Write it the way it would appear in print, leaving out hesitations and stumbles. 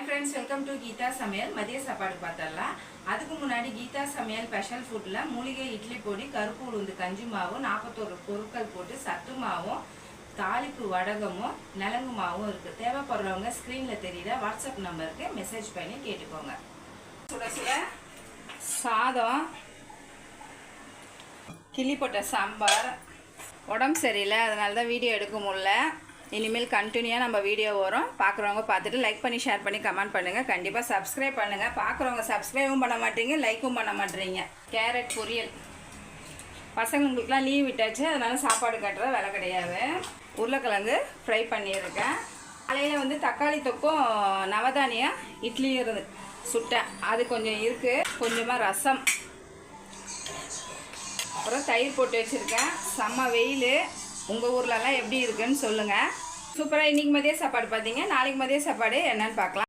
Friends, welcome to Geetha சமையல். மதிய சாப்பாடு பார்த்தரலாம். அதுக்கு முன்னாடி கீதா சமையல் ஸ்பெஷல் ஃபுட்டில் மூலிகை இட்லி பொடி, கருப்பு உளுந்து கஞ்சி மாவும், 41 பொருட்கள் போட்டு சத்து மாவும், தாளிப்பு வடகமும், நலங்கு மாவும் இருக்குது. தேவைப்படுறவங்க ஸ்க்ரீனில் தெரியுற வாட்ஸ்அப் நம்பருக்கு மெசேஜ் பண்ணி கேட்டுக்கோங்க. சுட சுட சாதம், கிள்ளி போட்ட சாம்பார். உடம்பு சரியில்லை, அதனால தான் வீடியோ எடுக்க முடியல. இனிமேல் கண்டினியூவாக நம்ம வீடியோ வரும். பார்க்குறவங்க பார்த்துட்டு லைக் பண்ணி ஷேர் பண்ணி கமெண்ட் பண்ணுங்கள். கண்டிப்பாக சப்ஸ்கிரைப் பண்ணுங்கள். பார்க்குறவங்க சப்ஸ்கிரைபும் பண்ண மாட்டீங்க, லைக்கும் பண்ண மாட்டீங்க. கேரட் பொரியல். பசங்களுக்குலாம் லீவ் விட்டாச்சு, அதனால சாப்பாடு கட்டுற வேலை கிடையாது. உருளைக்கிழங்கு ஃப்ரை பண்ணியிருக்கேன். காலையில் தக்காளி தொக்கும் நவதானியம் இட்லியும் சுட்டேன். அது கொஞ்சம் இருக்குது. கொஞ்சமாக ரசம், அப்புறம் தயிர் போட்டு வச்சுருக்கேன். செம்ம வெயில். உங்கள் ஊர்லலாம் எப்படி இருக்குன்னு சொல்லுங்கள். சூப்பராக இன்றைக்கி மதிய சாப்பாடு பார்த்தீங்க. நாளைக்கு மதிய சாப்பாடு என்னன்னு பார்க்கலாம்.